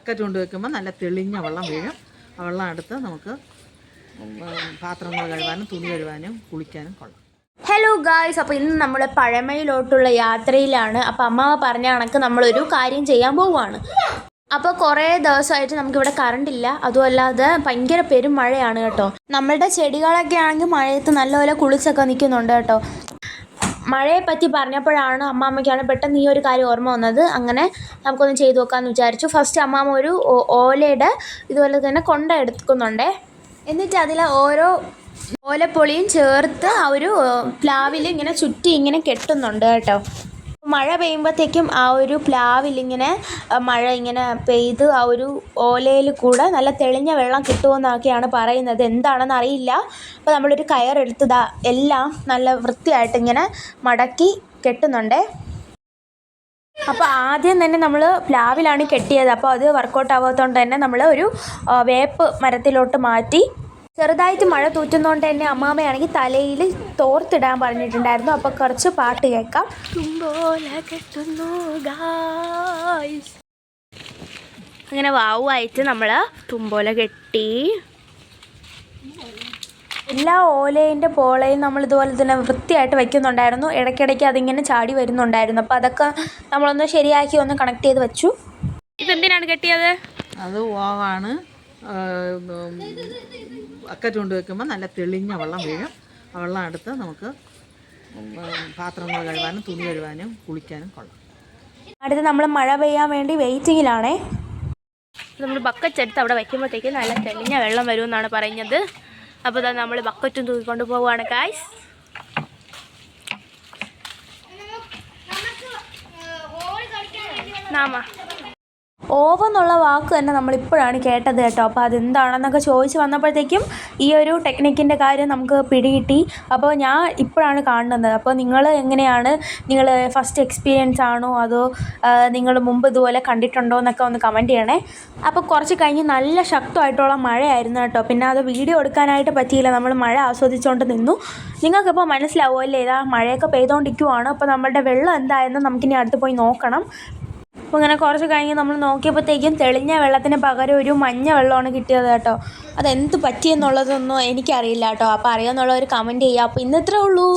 Bucket കൊണ്ട് വെക്കുമ്പോൾ നല്ല തെളിഞ്ഞ വെള്ളം വീഴും. ആ വെള്ളം എടുത്ത് നമുക്ക് പാത്രങ്ങൾ കഴുകാനും തുണി കഴുകാനും കുളിക്കാനും കൊള്ളാം. ഹലോ ഗായ്സ്, അപ്പോൾ ഇന്ന് നമ്മൾ പഴമയിലോട്ടുള്ള യാത്രയിലാണ്. അപ്പോൾ അമ്മ പറഞ്ഞ കണക്ക് നമ്മളൊരു കാര്യം ചെയ്യാൻ പോവുകയാണ്. അപ്പോൾ കുറേ ദിവസമായിട്ട് നമുക്കിവിടെ കറണ്ടില്ല, അതുമല്ലാതെ ഭയങ്കര പെരും മഴയാണ് കേട്ടോ. നമ്മളുടെ ചെടികളൊക്കെ ആണെങ്കിൽ മഴയത്ത് നല്ലപോലെ കുളിച്ചൊക്കെ നിൽക്കുന്നുണ്ട് കേട്ടോ. മഴയെ പറ്റി പറഞ്ഞപ്പോഴാണ് അമ്മാമ്മയ്ക്കാണ് പെട്ടെന്ന് ഈ ഒരു കാര്യം ഓർമ്മ വന്നത്. അങ്ങനെ നമുക്കൊന്ന് ചെയ്തു നോക്കാമെന്ന് വിചാരിച്ചു. ഫസ്റ്റ് അമ്മാമ്മ ഒരു ഓലയുടെ ഇതുപോലെ തന്നെ കൊണ്ട എടുക്കുന്നുണ്ടേ. എന്നിട്ട് അതിൽ ഓരോ ഓലപ്പൊളിയും ചേർത്ത് ആ ഒരു പ്ലാവിൽ ഇങ്ങനെ ചുറ്റി ഇങ്ങനെ കെട്ടുന്നുണ്ട് കേട്ടോ. മഴ പെയ്യുമ്പോഴത്തേക്കും ആ ഒരു പ്ലാവിലിങ്ങനെ മഴ ഇങ്ങനെ പെയ്ത് ആ ഒരു ഓലയിൽ കൂടെ നല്ല തെളിഞ്ഞ വെള്ളം കിട്ടുമെന്നൊക്കെയാണ് പറയുന്നത്. എന്താണെന്ന് അറിയില്ല. അപ്പോൾ നമ്മളൊരു കയറെടുത്തതാ എല്ലാം നല്ല വൃത്തിയായിട്ട് ഇങ്ങനെ മടക്കി കെട്ടുന്നുണ്ടേ. അപ്പോൾ ആദ്യം തന്നെ നമ്മൾ പ്ലാവിലാണ് കെട്ടിയത്. അപ്പോൾ അത് വർക്കൗട്ട് ആവാത്തതുകൊണ്ട് തന്നെ നമ്മൾ ഒരു വേപ്പ് മരത്തിലോട്ട് മാറ്റി. ചെറുതായിട്ട് മഴ തൂറ്റുന്നതുകൊണ്ട് തന്നെ അമ്മാമ്മയാണെങ്കിൽ തലയിൽ തോർത്തിടാൻ പറഞ്ഞിട്ടുണ്ടായിരുന്നു. അപ്പോൾ കുറച്ച് പാട്ട് കേൾക്കാം. അങ്ങനെ വാവുമായിട്ട് നമ്മൾ തുമ്പോല കെട്ടി. എല്ലാ ഓലേൻ്റെ പോളയും നമ്മൾ ഇതുപോലെ തന്നെ വൃത്തിയായിട്ട് വയ്ക്കുന്നുണ്ടായിരുന്നു. ഇടയ്ക്കിടയ്ക്ക് അതിങ്ങനെ ചാടി വരുന്നുണ്ടായിരുന്നു. അപ്പോൾ അതൊക്കെ നമ്മളൊന്ന് ശരിയാക്കി ഒന്ന് കണക്ട് ചെയ്ത് വെച്ചു. ഇതെന്തിനാണ് കെട്ടിയത്? അത് ഓവാണ്. ബക്കറ്റ് കൊണ്ട് വെക്കുമ്പോൾ നല്ല തെളിഞ്ഞ വെള്ളം വീഴും. ആ വെള്ളം എടുത്ത് നമുക്ക് പാത്രങ്ങൾ കഴുകാനും തുണി കഴുകാനും കുളിക്കാനും കൊള്ളാം. അടുത്ത് നമ്മൾ മഴ പെയ്യാൻ വേണ്ടി വെയിറ്റിങ്ങിലാണേ. നമ്മൾ ബക്കറ്റ് എടുത്ത് അവിടെ വയ്ക്കുമ്പോഴത്തേക്ക് നല്ല തെളിഞ്ഞ വെള്ളം വരുമെന്നാണ് പറയുന്നത്. അപ്പോൾ ഇതാ നമ്മൾ ബക്കറ്റും തൂക്കിക്കൊണ്ട് പോവുകയാണ് ഗായ്സ്. ഓവെന്നുള്ള വാക്ക് തന്നെ നമ്മളിപ്പോഴാണ് കേട്ടത് കേട്ടോ. അപ്പോൾ അതെന്താണെന്നൊക്കെ ചോദിച്ച് വന്നപ്പോഴത്തേക്കും ഈ ഒരു ടെക്നിക്കിൻ്റെ കാര്യം നമുക്ക് പിടികിട്ടി. അപ്പോൾ ഞാൻ ഇപ്പോഴാണ് കാണുന്നത്. അപ്പോൾ നിങ്ങൾ എങ്ങനെയാണ്, നിങ്ങൾ ഫസ്റ്റ് എക്സ്പീരിയൻസ് ആണോ അതോ നിങ്ങൾ മുമ്പ് ഇതുപോലെ കണ്ടിട്ടുണ്ടോ എന്നൊക്കെ ഒന്ന് കമൻറ്റ് ചെയ്യണേ. അപ്പോൾ കുറച്ച് കഴിഞ്ഞ് നല്ല ശക്തമായിട്ടുള്ള മഴയായിരുന്നു കേട്ടോ. പിന്നെ അത് വീഡിയോ എടുക്കാനായിട്ട് പറ്റിയില്ല. നമ്മൾ മഴ ആസ്വദിച്ചുകൊണ്ട് നിന്നു. നിങ്ങൾക്കിപ്പോൾ മനസ്സിലാവുമല്ലേ, ഇതാ മഴയൊക്കെ പെയ്തുകൊണ്ടിരിക്കുവാണ്. അപ്പോൾ നമ്മളുടെ വെള്ളം എന്തായെന്ന് നമുക്കിനി അടുത്ത് പോയി നോക്കണം. അപ്പോൾ ഇങ്ങനെ കുറച്ച് കഴിഞ്ഞ് നമ്മൾ നോക്കിയപ്പോഴത്തേക്കും തെളിഞ്ഞ വെള്ളത്തിന് പകരം ഒരു മഞ്ഞ വെള്ളമാണ് കിട്ടിയത് കേട്ടോ. അതെന്ത് പറ്റിയെന്നുള്ളതൊന്നും എനിക്കറിയില്ല കേട്ടോ. അപ്പോൾ അറിയാമെന്നുള്ളവർ കമൻറ്റ് ചെയ്യുക. അപ്പോൾ ഇന്നത്രേ ഉള്ളൂ.